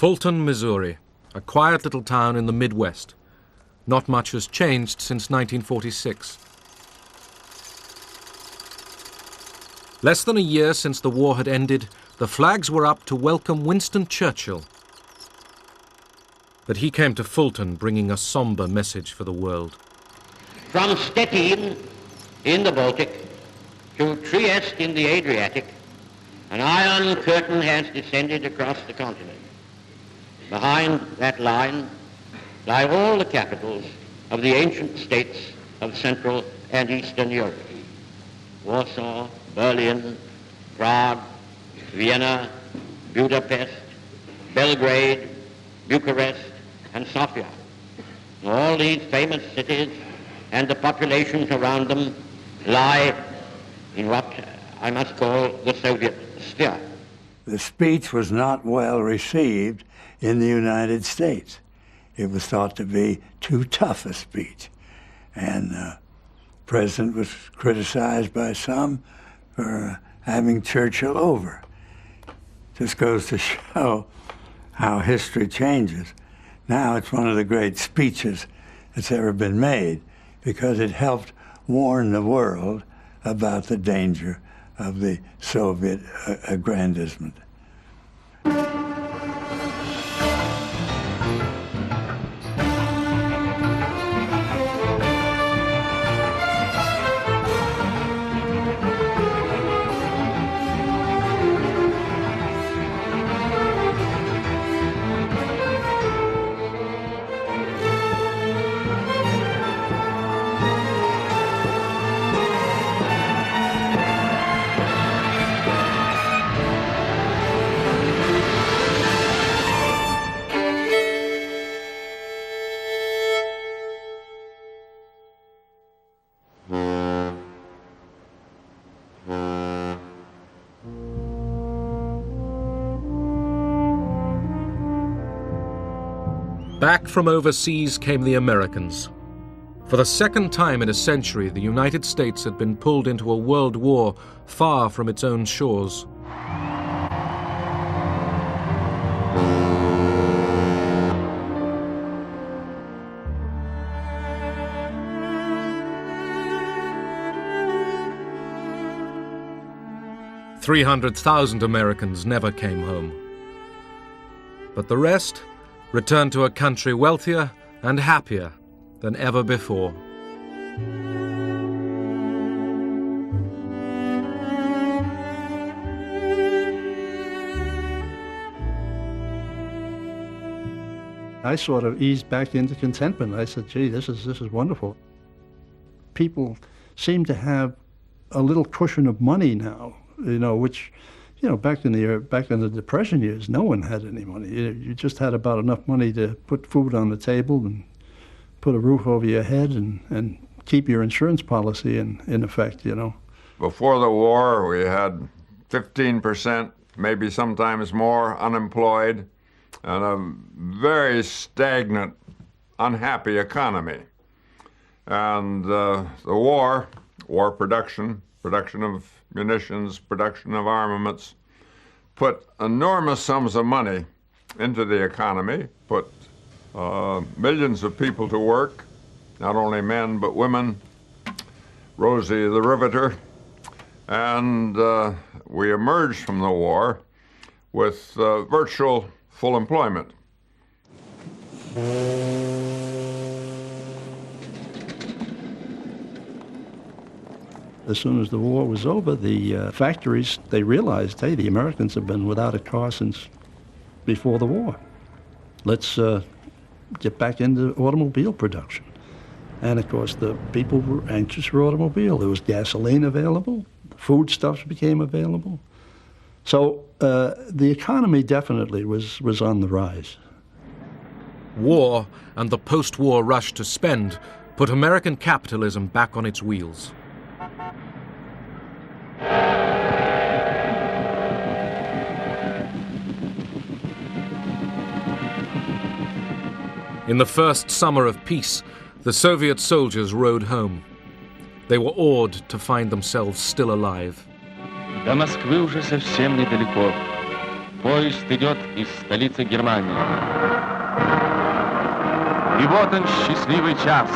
Fulton, Missouri, a quiet little town in the Midwest. Not much has changed since 1946. Less than a year since the war had ended, the flags were up to welcome Winston Churchill. But he came to Fulton bringing a somber message for the world. From Stettin in the Baltic to Trieste in the Adriatic, an iron curtain has descended across the continent. Behind that line lie all the capitals of the ancient states of Central and Eastern Europe. Warsaw, Berlin, Prague, Vienna, Budapest, Belgrade, Bucharest, and Sofia. All these famous cities and the populations around them lie in what I must call the Soviet sphere. The speech was not well received in the United States. It was thought to be too tough a speech. And the president was criticized by some for having Churchill over. Just goes to show how history changes. Now it's one of the great speeches that's ever been made because it helped warn the world about the danger of the Soviet aggrandizement. Back from overseas came the Americans. For the second time in a century, the United States had been pulled into a world war far from its own shores. "300,000 Americans never came home. But the rest returned to a country wealthier and happier than ever before." I sort of eased back into contentment. I said, gee, this is wonderful. People seem to have a little cushion of money now, which, back in the Depression years, no one had any money. You just had about enough money to put food on the table and put a roof over your head and keep your insurance policy in effect, Before the war, we had 15%, maybe sometimes more, unemployed, and a very stagnant, unhappy economy. And the war production of munitions, production of armaments, put enormous sums of money into the economy, put millions of people to work, not only men but women, Rosie the Riveter, and we emerged from the war with virtual full employment. As soon as the war was over, the factories, they realized, hey, the Americans have been without a car since before the war. Let's get back into automobile production. And of course, the people were anxious for automobile. There was gasoline available, foodstuffs became available. So the economy definitely was on the rise. War and the post-war rush to spend put American capitalism back on its wheels. In the first summer of peace, the Soviet soldiers rode home. They were awed to find themselves still alive. До Москвы уже совсем недалеко. Поезд идет из столицы Германии. И вот он, счастливый час.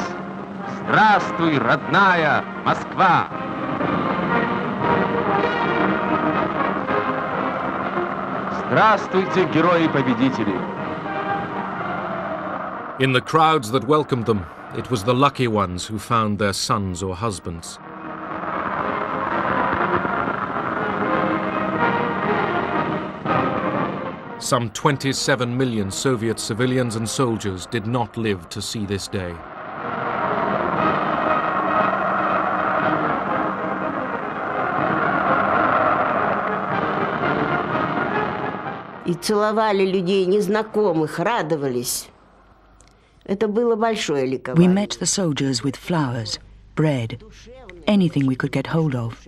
Здравствуй, родная Москва! Здравствуйте, герои-победители! In the crowds that welcomed them, it was the lucky ones who found their sons or husbands. Some 27 million Soviet civilians and soldiers did not live to see this day. И целовали людей незнакомых, радовались. Это было большое ликование. We met the soldiers with flowers, bread, anything we could get hold of.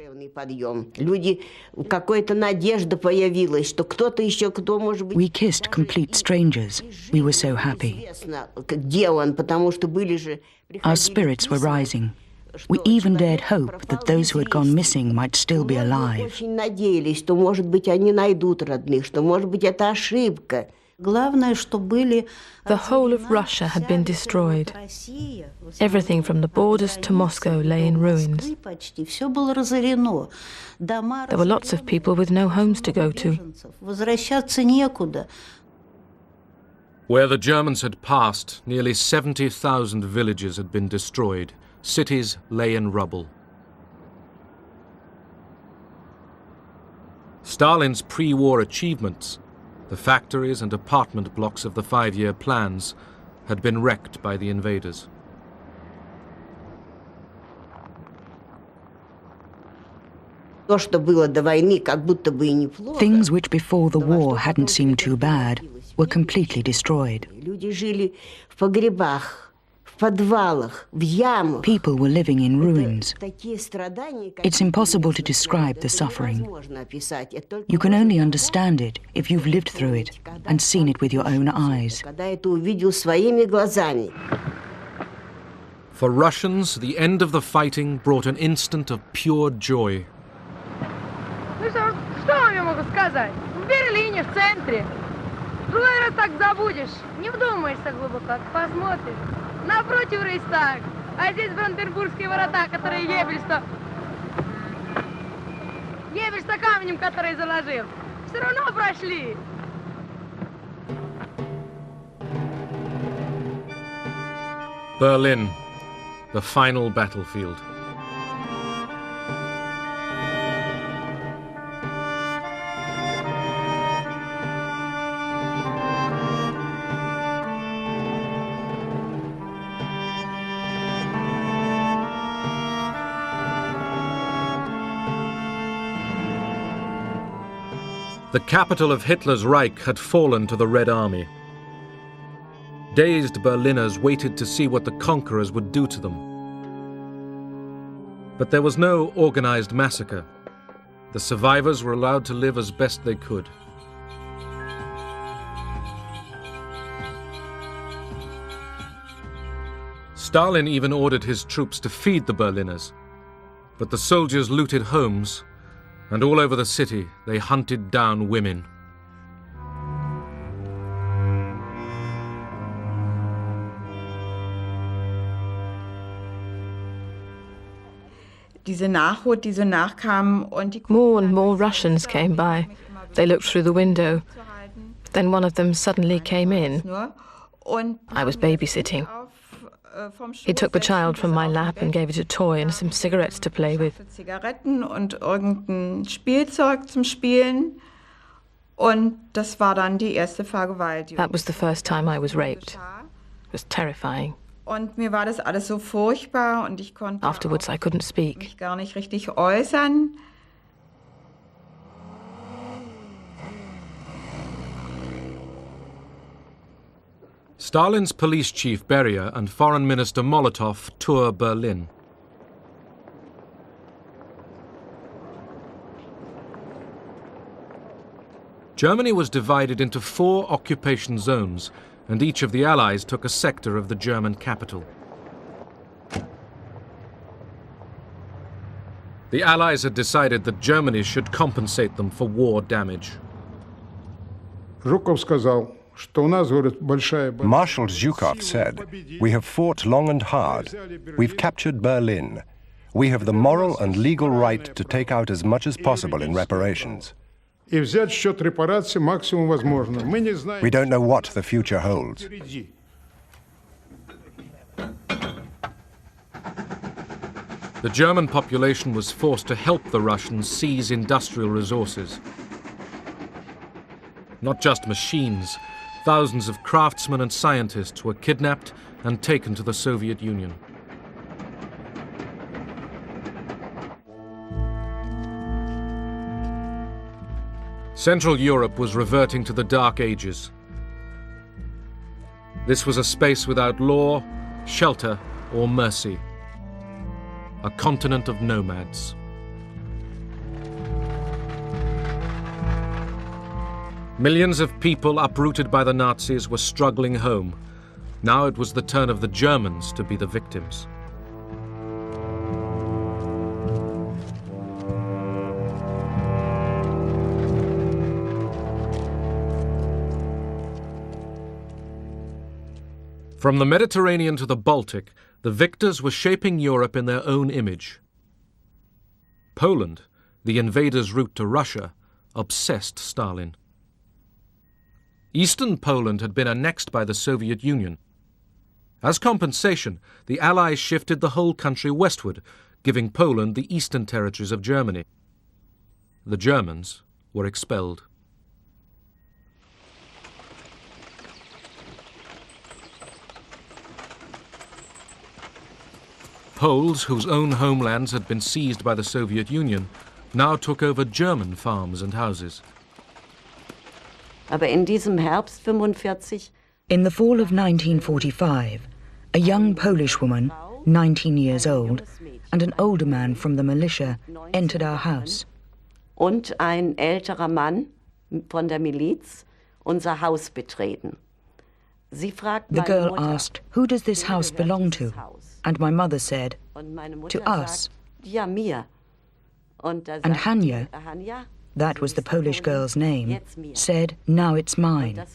Люди, какая-то надежда появилась, что кто-то еще, кто может быть... We kissed complete strangers. We were so happy. Где он, потому что были же... Our spirits were rising. We even dared hope that those who had gone missing might still be alive. Очень надеялись, что, может быть, они найдут родных, что, может быть, это ошибка. The whole of Russia had been destroyed. Everything from the borders to Moscow lay in ruins. There were lots of people with no homes to go to. Where the Germans had passed, nearly 70,000 villages had been destroyed. Cities lay in rubble. Stalin's pre-war achievements, the factories and apartment blocks of the 5-year plans, had been wrecked by the invaders. Things which before the war hadn't seemed too bad were completely destroyed. People were living in ruins. It's impossible to describe the suffering. You can only understand it if you've lived through it and seen it with your own eyes. For Russians, the end of the fighting brought an instant of pure joy. Ну что вам я могу сказать? В Берлине, в центре. Другой раз так забудешь. Не вдумаешься глубоко, посмотришь. Напротив Рейхстаг. А здесь Бранденбургские ворота, которые Ебель-то камнем, который заложил. Все равно прошли. Berlin, the final battlefield. The capital of Hitler's Reich had fallen to the Red Army. Dazed Berliners waited to see what the conquerors would do to them. But there was no organized massacre. The survivors were allowed to live as best they could. Stalin even ordered his troops to feed the Berliners, but the soldiers looted homes, and all over the city they hunted down women. More and more Russians came by. They looked through the window. Then one of them suddenly came in. I was babysitting. He took the child from my lap and gave it a toy and some cigarettes to play with. That was the first time I was raped. It was terrifying. Afterwards, I couldn't speak. Stalin's police chief Beria and Foreign Minister Molotov tour Berlin. Germany was divided into 4 occupation zones, and each of the Allies took a sector of the German capital. The Allies had decided that Germany should compensate them for war damage. Marshal Zhukov said, "We have fought long and hard. We've captured Berlin. We have the moral and legal right to take out as much as possible in reparations. We don't know what the future holds." The German population was forced to help the Russians seize industrial resources. Not just machines, thousands of craftsmen and scientists were kidnapped and taken to the Soviet Union. Central Europe was reverting to the Dark Ages. This was a space without law, shelter, or mercy. A continent of nomads. Millions of people uprooted by the Nazis were struggling home. Now it was the turn of the Germans to be the victims. From the Mediterranean to the Baltic, the victors were shaping Europe in their own image. Poland, the invaders' route to Russia, obsessed Stalin. Eastern Poland had been annexed by the Soviet Union. As compensation, the Allies shifted the whole country westward, giving Poland the eastern territories of Germany. The Germans were expelled. Poles, whose own homelands had been seized by the Soviet Union, now took over German farms and houses. Aber in diesem Herbst 45, in the fall of 1945, a young Polish woman, 19 years old, and an older man from the militia entered our house. Und ein älterer Mann von der Miliz unser Haus betreten. Sie fragten the girl asked, "Who does this house belong to?" And my mother said, "To us." Ja, mir. And Hania, that was the Polish girl's name, said, "Now it's mine."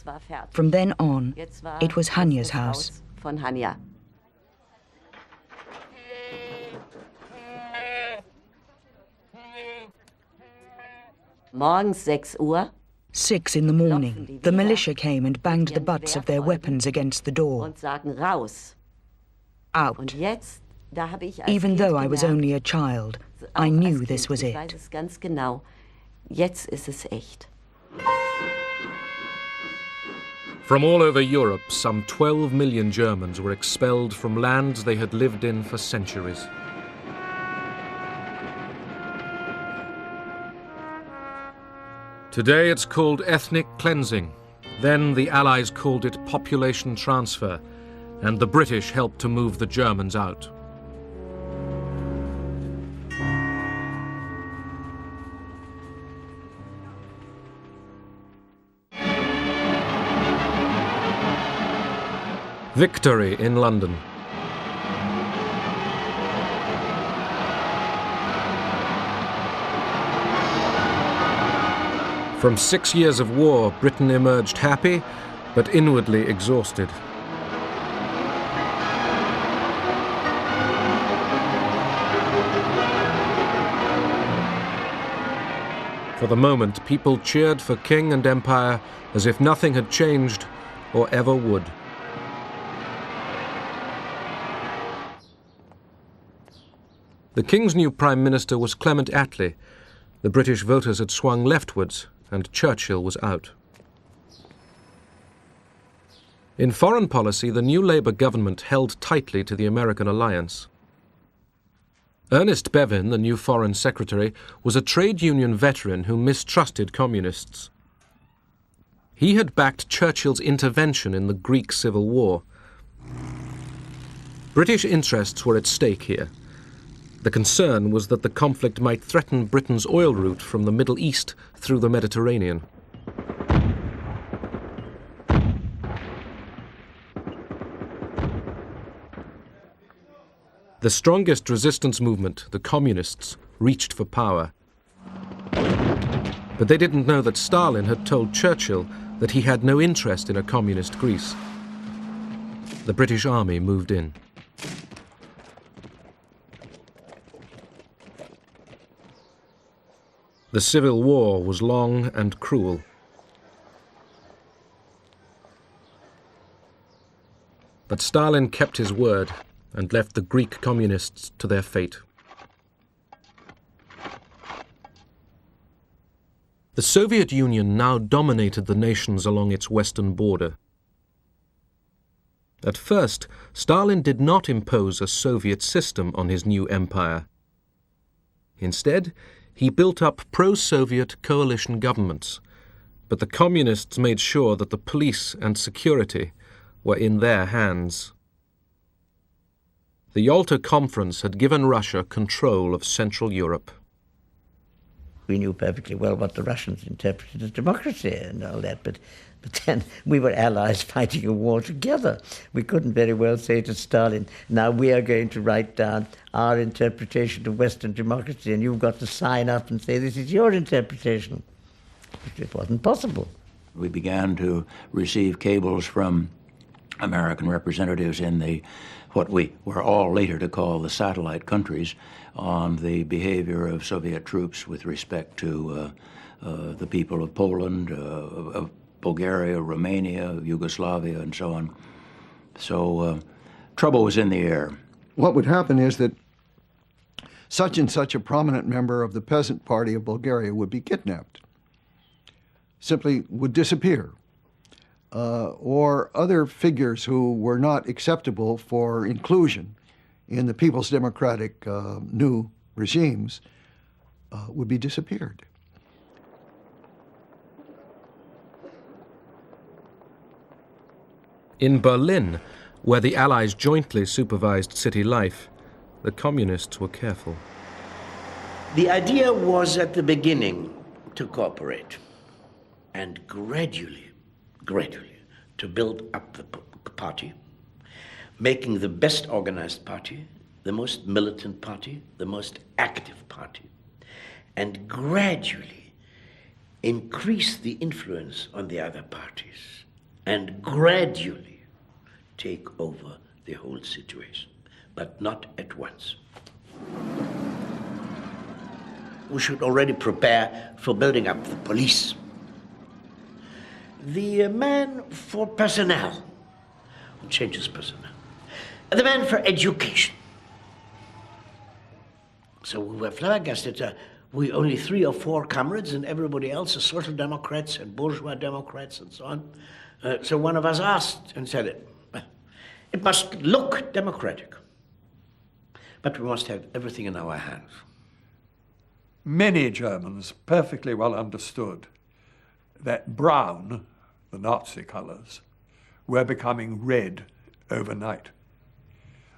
From then on, it was Hania's house. Von Hania. Morgens 6 Uhr. 6 in the morning, the militia came and banged the butts of their weapons against the door. Und sagen raus. Out. Und jetzt, da habe ich als Even Kind though I was gemerkt, only a child, I knew this was ich weiß it. es ganz genau. Jetzt ist es echt. From all over Europe, some 12 million Germans were expelled from lands they had lived in for centuries. Today it's called ethnic cleansing. Then the Allies called it population transfer, and the British helped to move the Germans out. Victory in London. From 6 years of war, Britain emerged happy, but inwardly exhausted. For the moment, people cheered for king and empire as if nothing had changed or ever would. The King's new Prime Minister was Clement Attlee. The British voters had swung leftwards, and Churchill was out. In foreign policy, the new Labour government held tightly to the American alliance. Ernest Bevin, the new Foreign Secretary, was a trade union veteran who mistrusted communists. He had backed Churchill's intervention in the Greek Civil War. British interests were at stake here. The concern was that the conflict might threaten Britain's oil route from the Middle East through the Mediterranean. The strongest resistance movement, the Communists, reached for power. But they didn't know that Stalin had told Churchill that he had no interest in a communist Greece. The British army moved in. The Civil War was long and cruel. But Stalin kept his word and left the Greek communists to their fate. The Soviet Union now dominated the nations along its western border. At first, Stalin did not impose a Soviet system on his new empire. Instead, he built up pro-Soviet coalition governments, but the communists made sure that the police and security were in their hands. The Yalta Conference had given Russia control of Central Europe. We knew perfectly well what the Russians interpreted as democracy and all that, but then we were allies fighting a war together. We couldn't very well say to Stalin, now we are going to write down our interpretation of Western democracy and you've got to sign up and say this is your interpretation. It wasn't possible. We began to receive cables from American representatives in what we were all later to call the satellite countries on the behavior of Soviet troops with respect to the people of Poland, of Bulgaria, Romania, Yugoslavia, and so on. So trouble was in the air. What would happen is that such and such a prominent member of the Peasant Party of Bulgaria would be kidnapped, simply would disappear. Or other figures who were not acceptable for inclusion in the People's Democratic new regimes would be disappeared. In Berlin, where the Allies jointly supervised city life, the communists were careful. The idea was at the beginning to cooperate and gradually to build up the party, making the best organized party, the most militant party, the most active party, and gradually increase the influence on the other parties, and gradually take over the whole situation, but not at once. We should already prepare for building up the police. The man for personnel, changes personnel. The man for education. So we were flabbergasted. We only 3 or 4 comrades and everybody else is social democrats and bourgeois democrats and so on. So one of us asked and said, it must look democratic, but we must have everything in our hands. Many Germans perfectly well understood that brown, the Nazi colors, were becoming red overnight.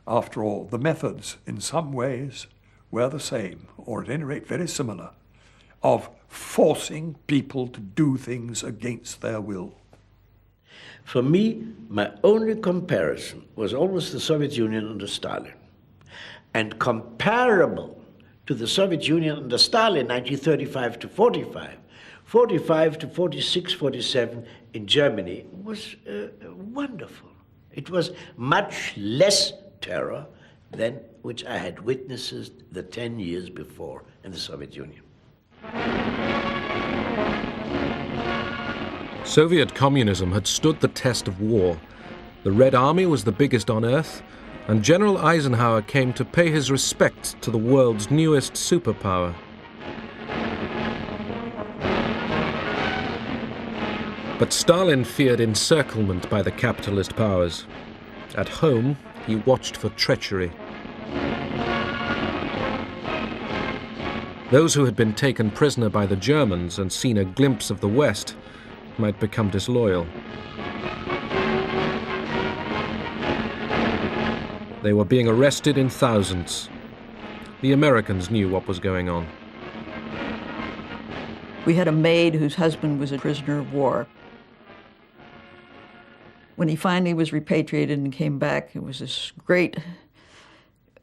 After all, the methods in some ways were the same, or at any rate very similar, of forcing people to do things against their will. For me, my only comparison was always the Soviet Union under Stalin. And comparable to the Soviet Union under Stalin, 1935 to 45, 45 to 46, 47 in Germany was wonderful. It was much less terror than which I had witnessed the 10 years before in the Soviet Union. Soviet communism had stood the test of war. The Red Army was the biggest on earth, and General Eisenhower came to pay his respects to the world's newest superpower. But Stalin feared encirclement by the capitalist powers. At home, he watched for treachery. Those who had been taken prisoner by the Germans and seen a glimpse of the West might become disloyal. They were being arrested in thousands. The Americans knew what was going on. We had a maid whose husband was a prisoner of war. When he finally was repatriated and came back, it was this great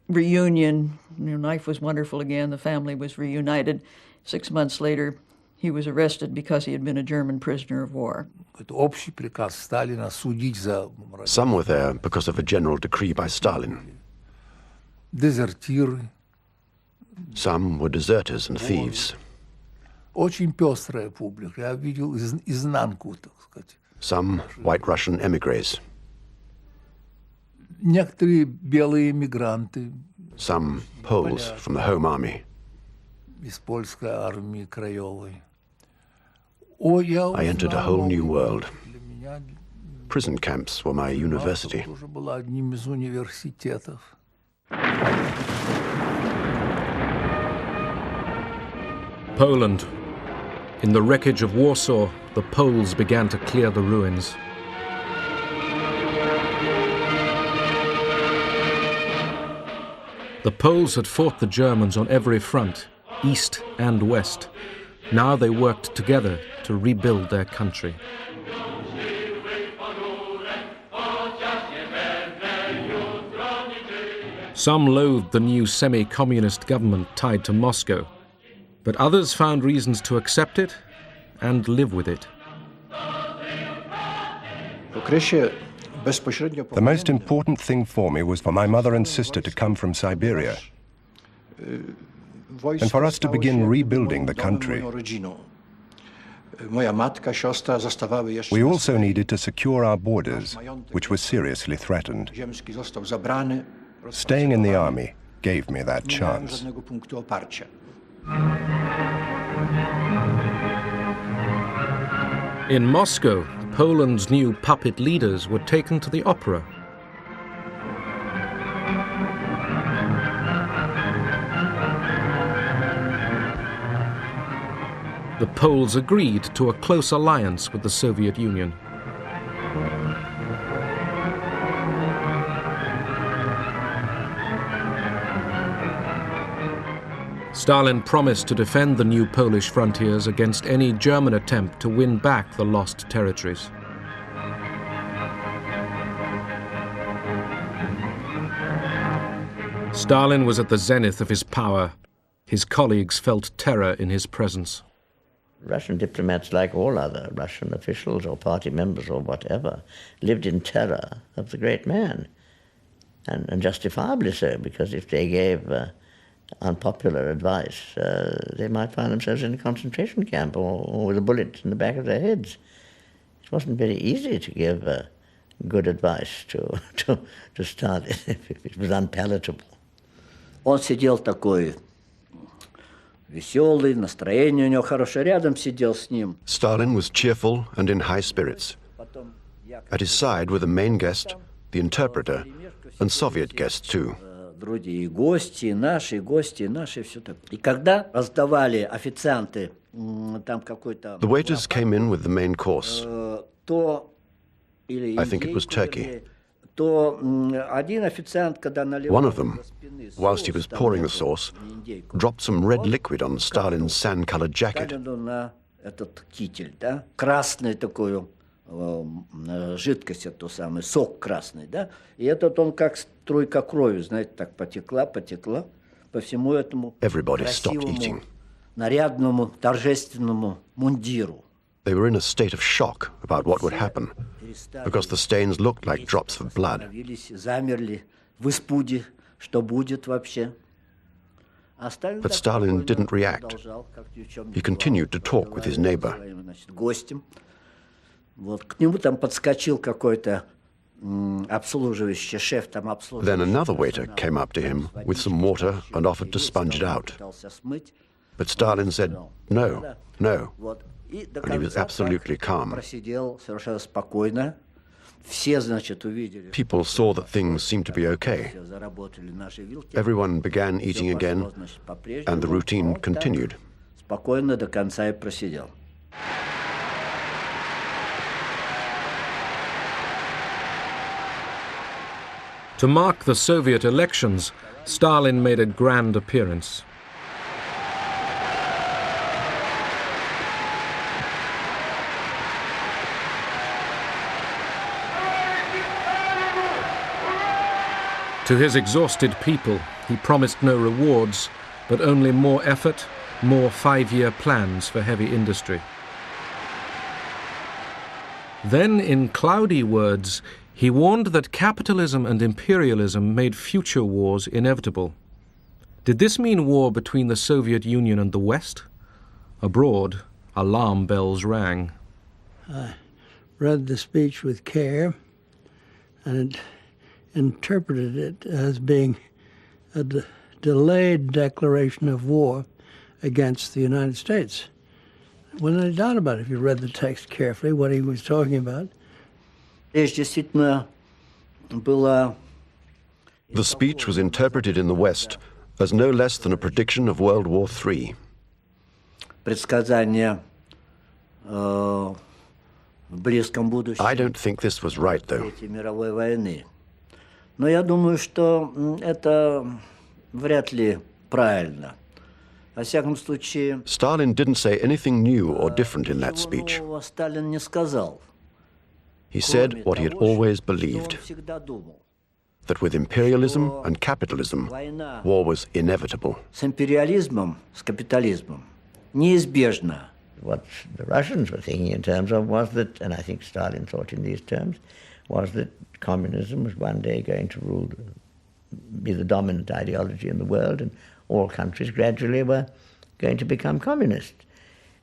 reunion. Life was wonderful again. The family was reunited. 6 months later, He was arrested because he had been a German prisoner of war. Some were there because of a general decree by Stalin. Some were deserters and thieves. Some White Russian emigres. Some Poles from the Home Army. I entered a whole new world. Prison camps were my university. Poland. In the wreckage of Warsaw, the Poles began to clear the ruins. The Poles had fought the Germans on every front, east and west. Now they worked together to rebuild their country. Some loathed the new semi-communist government tied to Moscow, but others found reasons to accept it and live with it. The most important thing for me was for my mother and sister to come from Siberia and for us to begin rebuilding the country. We also needed to secure our borders, which were seriously threatened. Staying in the army gave me that chance. In Moscow, Poland's new puppet leaders were taken to the opera. The Poles agreed to a close alliance with the Soviet Union. Stalin promised to defend the new Polish frontiers against any German attempt to win back the lost territories. Stalin was at the zenith of his power. His colleagues felt terror in his presence. Russian diplomats, like all other Russian officials or party members or whatever, lived in terror of the great man, and justifiably so, because if they gave unpopular advice, they might find themselves in a concentration camp or with a bullet in the back of their heads. It wasn't very easy to give good advice to Stalin if it was unpalatable. Он сидел такой веселый, настроение у него хорошее, рядом сидел с ним. Stalin was cheerful and in high spirits. At his side were the main guest, the interpreter, and Soviet guests too. Другие гости, и наши, все так. И когда раздавали официанты там какой-то... The waiters came in with the main course. То I think it was turkey. То один официант, когда наливал... One of them, whilst he was pouring the sauce, dropped some red liquid on Stalin's sand-colored jacket. На этот китель, да, красный такой, жидкость эту самую, сок красный, да, и этот он как струйка крови, знаете, так потекла по всему этому красивому, нарядному, торжественному мундиру. They were in a state of shock about what would happen, because the stains looked like drops of blood. Замерли в испуге, что будет вообще. But Stalin didn't react. He continued to talk with his neighbor. Вот к нему там подскочил какой-то обслуживающий шеф, там обслуживающий. Then another waiter came up to him with some water and offered to sponge it out. But Stalin said, no, no, and he was absolutely calm. Просидел совершенно спокойно. Все, значит, увидели. People saw that things seemed to be okay. Everyone began eating again, and the routine continued. Спокойно до конца и просидел. To mark the Soviet elections, Stalin made a grand appearance. To his exhausted people, he promised no rewards, but only more effort more 5-year plans for heavy industry. Then, in cloudy words, he warned that capitalism and imperialism made future wars inevitable. Did this mean war between the Soviet Union and the West? Abroad, alarm bells rang. I read the speech with care and interpreted it as being a delayed declaration of war against the United States. Wasn't any doubt about it if you read the text carefully, what he was talking about. The speech was interpreted in the West as no less than a prediction of World War III. I don't think this was right, though. Но я думаю, что это вряд ли правильно. Во всяком случае, Stalin didn't say anything new or different in that speech. Сталин не сказал. He said what he had always believed, that with imperialism and capitalism, war was inevitable. С империализмом, с капитализмом неизбежно. What the Russians were thinking in terms of was that, and I think Stalin thought in these terms, was that communism was one day going to rule, be the dominant ideology in the world, and all countries gradually were going to become communist.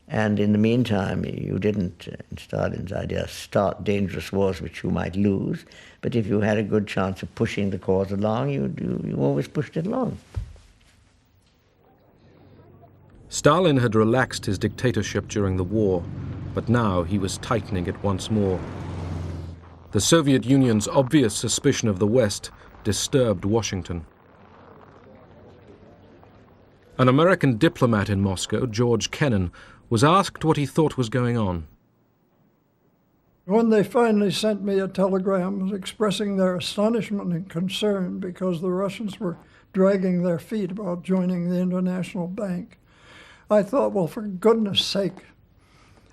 And in the meantime, you didn't, in Stalin's idea, start dangerous wars which you might lose, but if you had a good chance of pushing the cause along, you always pushed it along. Stalin had relaxed his dictatorship during the war, but now he was tightening it once more. The Soviet Union's obvious suspicion of the West disturbed Washington. An American diplomat in Moscow, George Kennan, was asked what he thought was going on. When they finally sent me a telegram expressing their astonishment and concern because the Russians were dragging their feet about joining the International Bank, I thought, well, for goodness sake,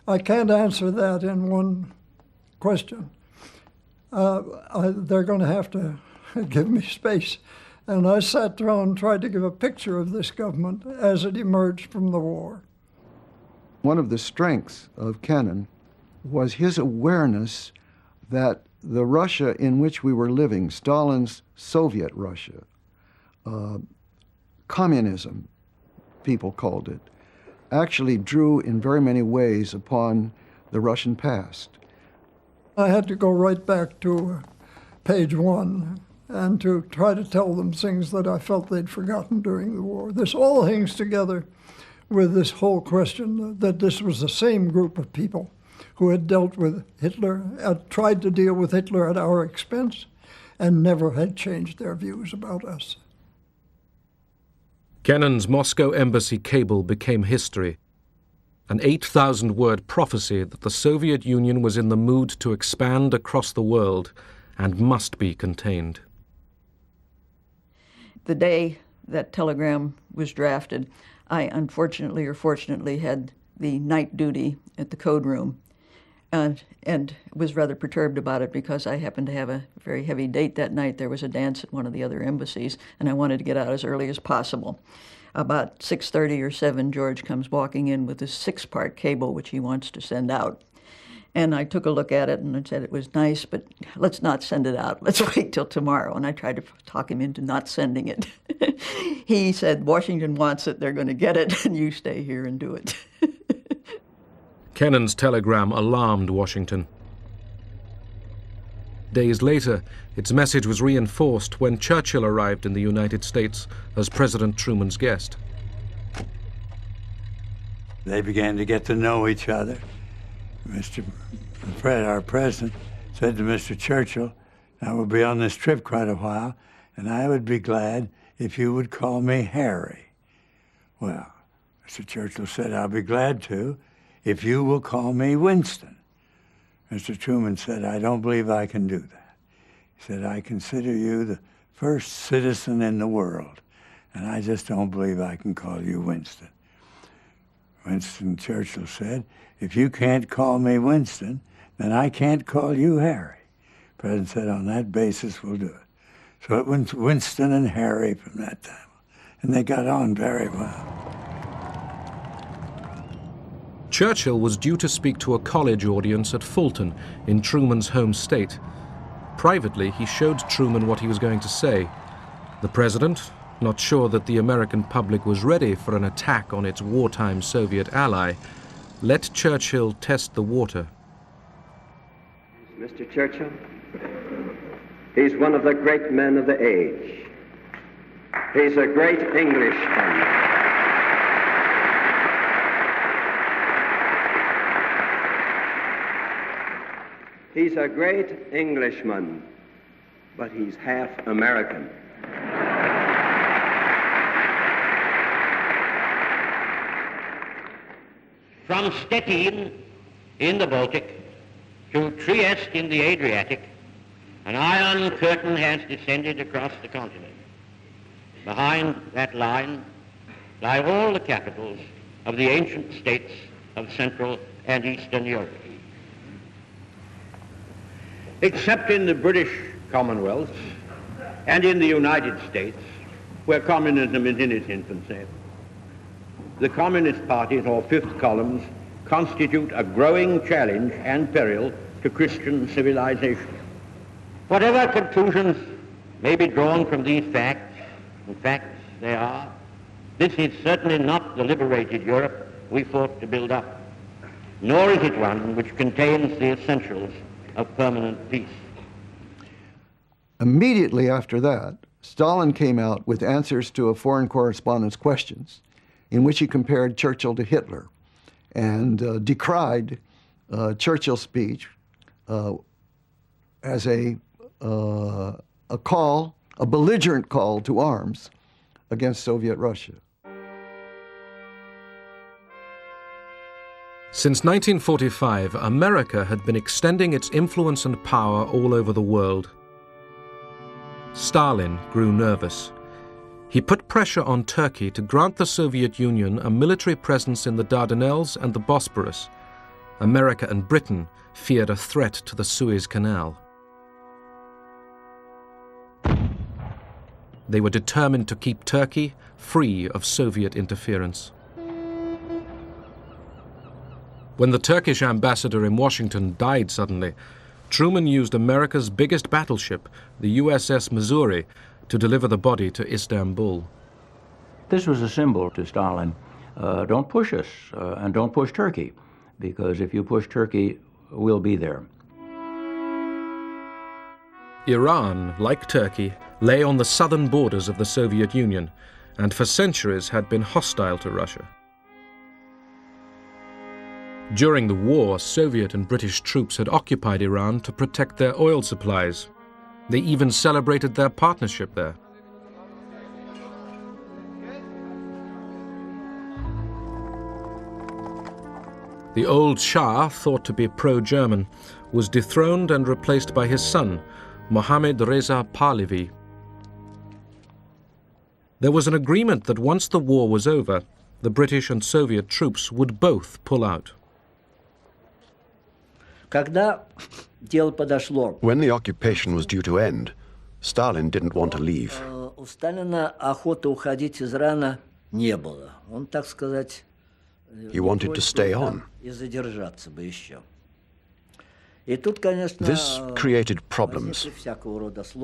I can't answer that in one question. They're going to have to give me space. And I sat down and tried to give a picture of this government as it emerged from the war. One of the strengths of Kennan was his awareness that the Russia in which we were living, Stalin's Soviet Russia, communism, people called it, actually drew in very many ways upon the Russian past. I had to go right back to page 1 and to try to tell them things that I felt they'd forgotten during the war. This all hangs together with this whole question that this was the same group of people who had dealt with Hitler, had tried to deal with Hitler at our expense, and never had changed their views about us. Kennan's Moscow embassy cable became history, an 8,000-word prophecy that the Soviet Union was in the mood to expand across the world and must be contained. The day that telegram was drafted, I unfortunately or fortunately had the night duty at the code room and was rather perturbed about it because I happened to have a very heavy date that night. There was a dance at one of the other embassies, and I wanted to get out as early as possible. About 6:30 or 7, George comes walking in with this 6-part cable which he wants to send out. And I took a look at it and I said it was nice, but let's not send it out. Let's wait till tomorrow. And I tried to talk him into not sending it. He said, Washington wants it, they're going to get it, and you stay here and do it. Kennan's telegram alarmed Washington. Days later, its message was reinforced when Churchill arrived in the United States as President Truman's guest. They began to get to know each other. Mr. Fred, our president, said to Mr. Churchill, I will be on this trip quite a while, and I would be glad if you would call me Harry. Well, Mr. Churchill said, I'll be glad to if you will call me Winston. Mr. Truman said, I don't believe I can do that. He said, I consider you the first citizen in the world, and I just don't believe I can call you Winston. Winston Churchill said, if you can't call me Winston, then I can't call you Harry. The president said, on that basis, we'll do it. So it went Winston and Harry from that time, and they got on very well. Churchill was due to speak to a college audience at Fulton, in Truman's home state. Privately, he showed Truman what he was going to say. The president, not sure that the American public was ready for an attack on its wartime Soviet ally, let Churchill test the water. Mr. Churchill, he's one of the great men of the age. He's a great Englishman. He's a great Englishman, but he's half American. From Stettin in the Baltic to Trieste in the Adriatic, an iron curtain has descended across the continent. Behind that line lie all the capitals of the ancient states of Central and Eastern Europe. Except in the British Commonwealth and in the United States, where communism is in its infancy, the Communist parties, or fifth columns, constitute a growing challenge and peril to Christian civilization. Whatever conclusions may be drawn from these facts, in fact they are, this is certainly not the liberated Europe we fought to build up, nor is it one which contains the essentials of permanent peace. Immediately after that, Stalin came out with answers to a foreign correspondent's questions in which he compared Churchill to Hitler and decried Churchill's speech as a belligerent call to arms against Soviet Russia. Since 1945, America had been extending its influence and power all over the world. Stalin grew nervous. He put pressure on Turkey to grant the Soviet Union a military presence in the Dardanelles and the Bosporus. America and Britain feared a threat to the Suez Canal. They were determined to keep Turkey free of Soviet interference. When the Turkish ambassador in Washington died suddenly, Truman used America's biggest battleship, the U.S.S. Missouri, to deliver the body to Istanbul. This was a symbol to Stalin. Don't push us, and don't push Turkey, because if you push Turkey, we'll be there. Iran, like Turkey, lay on the southern borders of the Soviet Union, and for centuries had been hostile to Russia. During the war, Soviet and British troops had occupied Iran to protect their oil supplies. They even celebrated their partnership there. The old Shah, thought to be pro-German, was dethroned and replaced by his son, Mohammad Reza Pahlavi. There was an agreement that once the war was over, the British and Soviet troops would both pull out. When the occupation was due to end, Stalin didn't want to leave. He wanted to stay on. This created problems.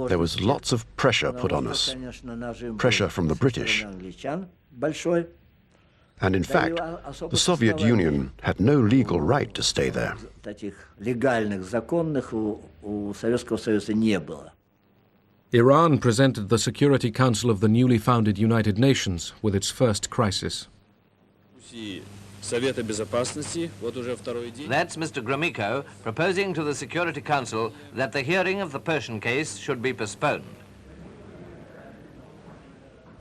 There was lots of pressure put on us, pressure from the British. And in fact, the Soviet Union had no legal right to stay there. Iran presented the Security Council of the newly founded United Nations with its first crisis. That's Mr. Gromyko proposing to the Security Council that the hearing of the Persian case should be postponed.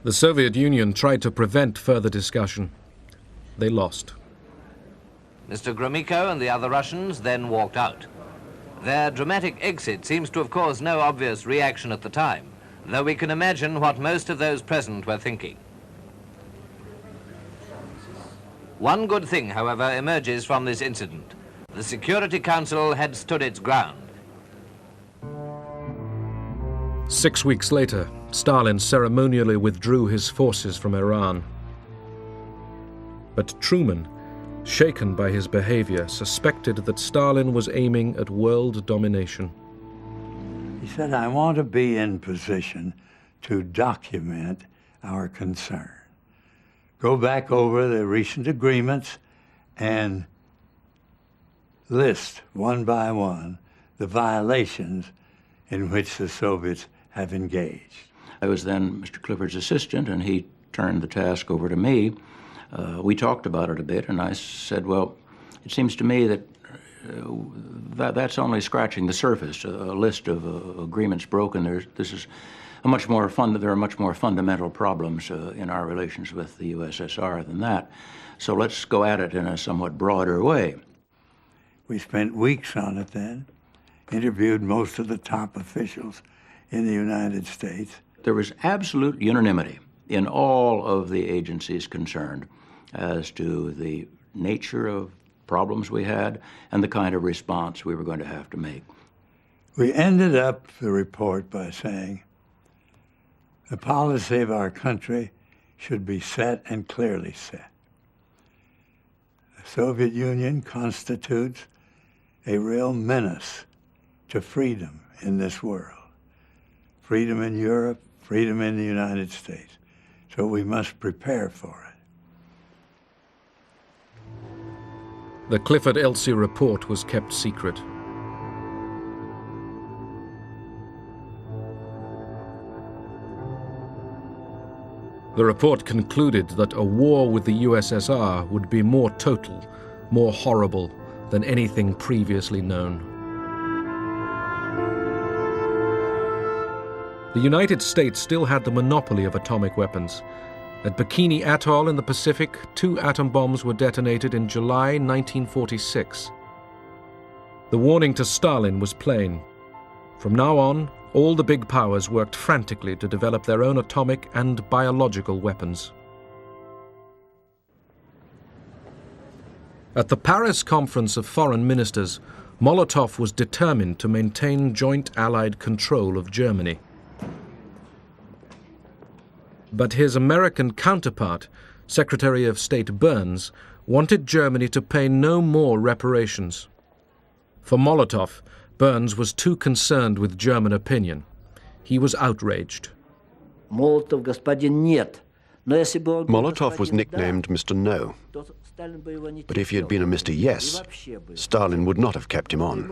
The Soviet Union tried to prevent further discussion. They lost. Mr. Gromyko and the other Russians then walked out. Their dramatic exit seems to have caused no obvious reaction at the time, though we can imagine what most of those present were thinking. One good thing, however, emerges from this incident. The Security Council had stood its ground. 6 weeks later, Stalin ceremonially withdrew his forces from Iran. But Truman, shaken by his behavior, suspected that Stalin was aiming at world domination. He said, I want to be in position to document our concern. Go back over the recent agreements and list one by one the violations in which the Soviets have engaged. I was then Mr. Clifford's assistant, and he turned the task over to me. We talked about it a bit, and I said, well, it seems to me that that's only scratching the surface. A list of agreements broken. There are much more fundamental problems in our relations with the U.S.S.R. than that. So let's go at it in a somewhat broader way. We spent weeks on it then, interviewed most of the top officials in the United States. There was absolute unanimity in all of the agencies concerned as to the nature of problems we had and the kind of response we were going to have to make. We ended up the report by saying the policy of our country should be set and clearly set. The Soviet Union constitutes a real menace to freedom in this world. Freedom in Europe, freedom in the United States. So we must prepare for it. The Clifford-Elsie report was kept secret. The report concluded that a war with the USSR would be more total, more horrible than anything previously known. The United States still had the monopoly of atomic weapons. At Bikini Atoll in the Pacific, 2 atom bombs were detonated in July 1946. The warning to Stalin was plain. From now on, all the big powers worked frantically to develop their own atomic and biological weapons. At the Paris Conference of Foreign Ministers, Molotov was determined to maintain joint Allied control of Germany. But his American counterpart, Secretary of State Burns, wanted Germany to pay no more reparations. For Molotov, Burns was too concerned with German opinion. He was outraged. Molotov was nicknamed Mr. No. But if he had been a Mr. Yes, Stalin would not have kept him on.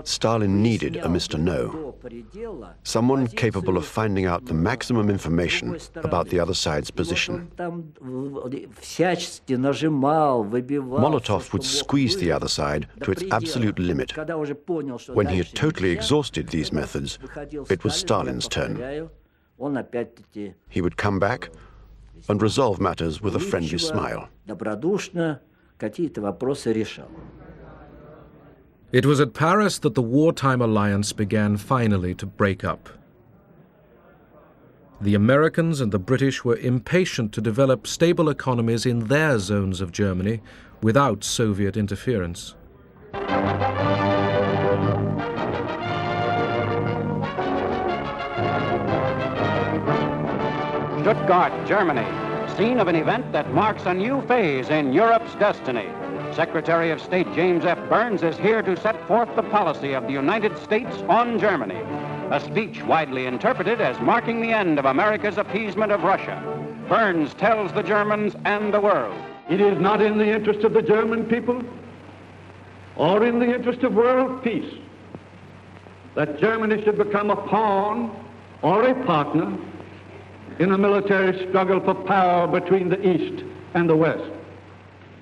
Stalin needed a Mr. No, someone capable of finding out the maximum information about the other side's position. Molotov would squeeze the other side to its absolute limit. When he had totally exhausted these methods, it was Stalin's turn. He would come back and resolve matters with a friendly smile. It was at Paris that the wartime alliance began finally to break up. The Americans and the British were impatient to develop stable economies in their zones of Germany without Soviet interference. Stuttgart, Germany, scene of an event that marks a new phase in Europe's destiny. Secretary of State James F. Burns is here to set forth the policy of the United States on Germany, a speech widely interpreted as marking the end of America's appeasement of Russia. Burns tells the Germans and the world, it is not in the interest of the German people or in the interest of world peace that Germany should become a pawn or a partner in a military struggle for power between the East and the West.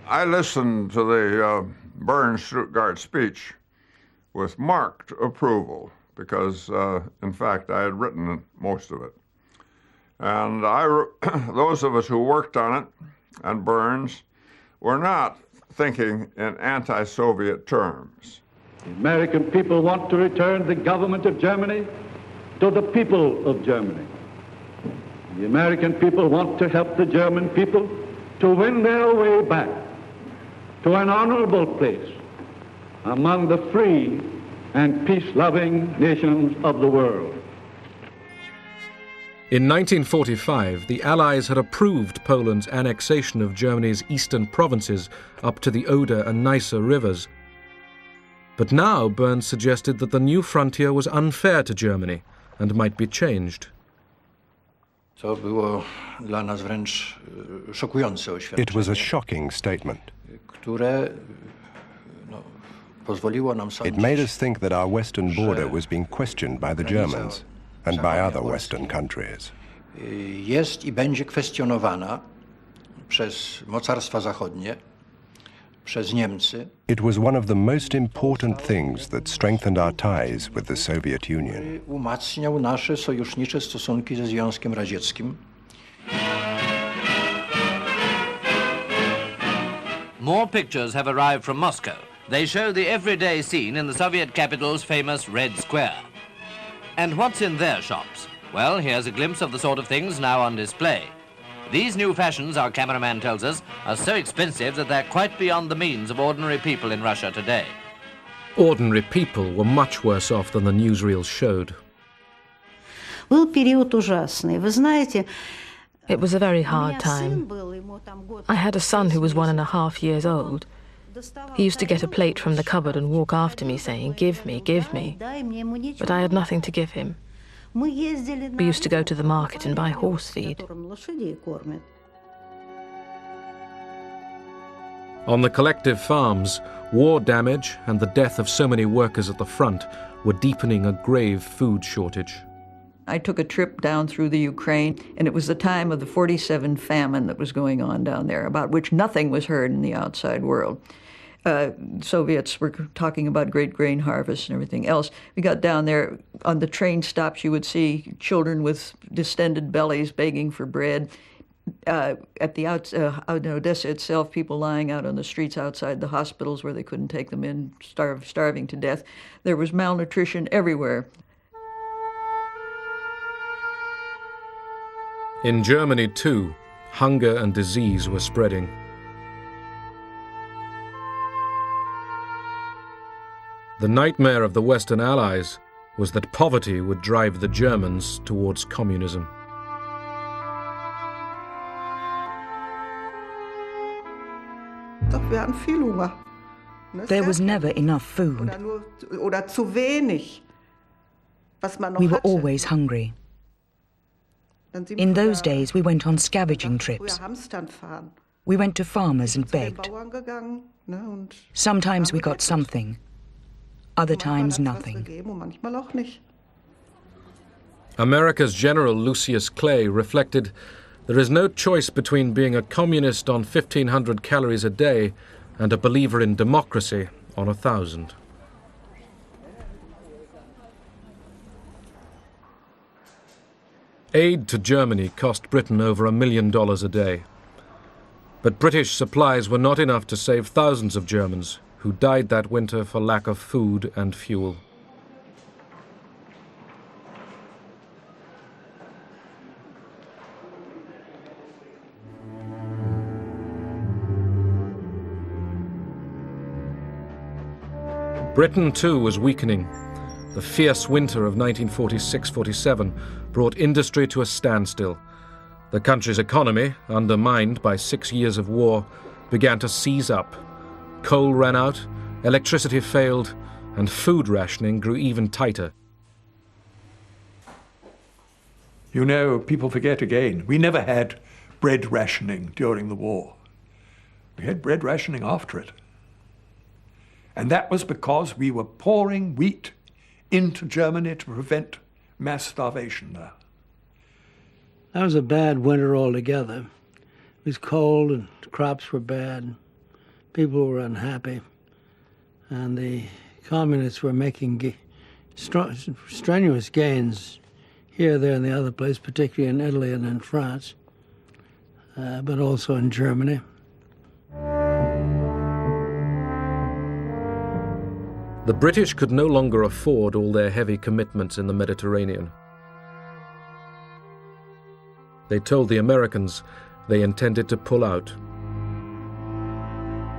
I listened to the Burns Stuttgart speech with marked approval because, in fact, I had written most of it. And those of us who worked on it, and Burns, were not thinking in anti-Soviet terms. The American people want to return the government of Germany to the people of Germany. The American people want to help the German people to win their way back to an honorable place among the free and peace-loving nations of the world. In 1945, the Allies had approved Poland's annexation of Germany's eastern provinces up to the Oder and Neisse rivers. But now Burns suggested that the new frontier was unfair to Germany and might be changed. It was a shocking statement. It made us think that our western border was being questioned by the Germans and by other Western countries. Jest I będzie kwestionowana przez mocarstwa zachodnie, przez Niemcy. It was one of the most important things that strengthened our ties with the Soviet Union. Umacniał nasze sojusznicze stosunki ze Związkiem Radzieckim. More pictures have arrived from Moscow. They show the everyday scene in the Soviet capital's famous Red Square. And what's in their shops? Well, here's a glimpse of the sort of things now on display. These new fashions, our cameraman tells us, are so expensive that they're quite beyond the means of ordinary people in Russia today. Ordinary people were much worse off than the newsreels showed. Был период ужасный. Вы знаете, it was a very hard time. I had a son who was 1.5 years old. He used to get a plate from the cupboard and walk after me saying, "Give me, give me." But I had nothing to give him. We used to go to the market and buy horse feed. On the collective farms, war damage and the death of so many workers at the front were deepening a grave food shortage. I took a trip down through the Ukraine, and it was the time of the 47 famine that was going on down there, about which nothing was heard in the outside world. Soviets were talking about great grain harvests and everything else. We got down there, on the train stops you would see children with distended bellies begging for bread. Out in Odessa itself, people lying out on the streets outside the hospitals where they couldn't take them in, starving to death. There was malnutrition everywhere. In Germany, too, hunger and disease were spreading. The nightmare of the Western Allies was that poverty would drive the Germans towards communism. There was never enough food. We were always hungry. In those days, we went on scavenging trips. We went to farmers and begged. Sometimes we got something, other times nothing. America's General Lucius Clay reflected, "There is no choice between being a communist on 1,500 calories a day and a believer in democracy on 1,000. Aid to Germany cost Britain over $1 million a day. But British supplies were not enough to save thousands of Germans who died that winter for lack of food and fuel. Britain, too, was weakening. The fierce winter of 1946-47 brought industry to a standstill. The country's economy, undermined by 6 years of war, began to seize up. Coal ran out, electricity failed, and food rationing grew even tighter. You know, people forget again, we never had bread rationing during the war. We had bread rationing after it. And that was because we were pouring wheat into Germany to prevent mass starvation there. That was a bad winter altogether. It was cold and crops were bad. People were unhappy. And the communists were making strenuous gains here, there, and the other place, particularly in Italy and in France, but also in Germany. The British could no longer afford all their heavy commitments in the Mediterranean. They told the Americans they intended to pull out.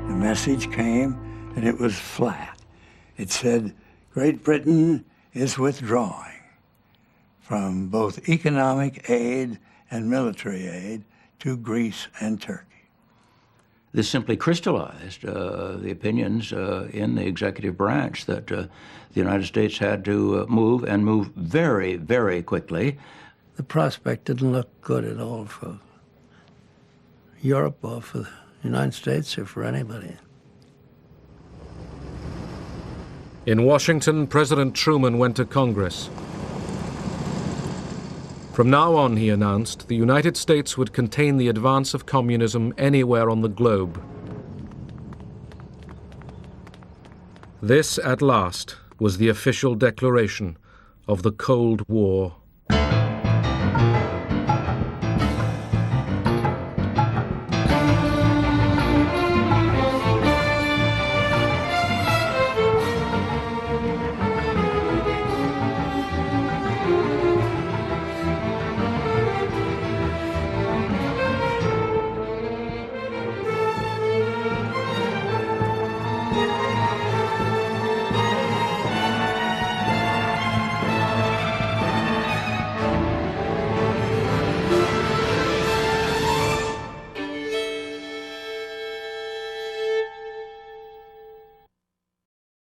The message came, and it was flat. It said, Great Britain is withdrawing from both economic aid and military aid to Greece and Turkey. This simply crystallized the opinions in the executive branch that the United States had to move and move very, very quickly. The prospect didn't look good at all for Europe or for the United States or for anybody. In Washington, President Truman went to Congress. From now on, he announced, the United States would contain the advance of communism anywhere on the globe. This, at last, was the official declaration of the Cold War.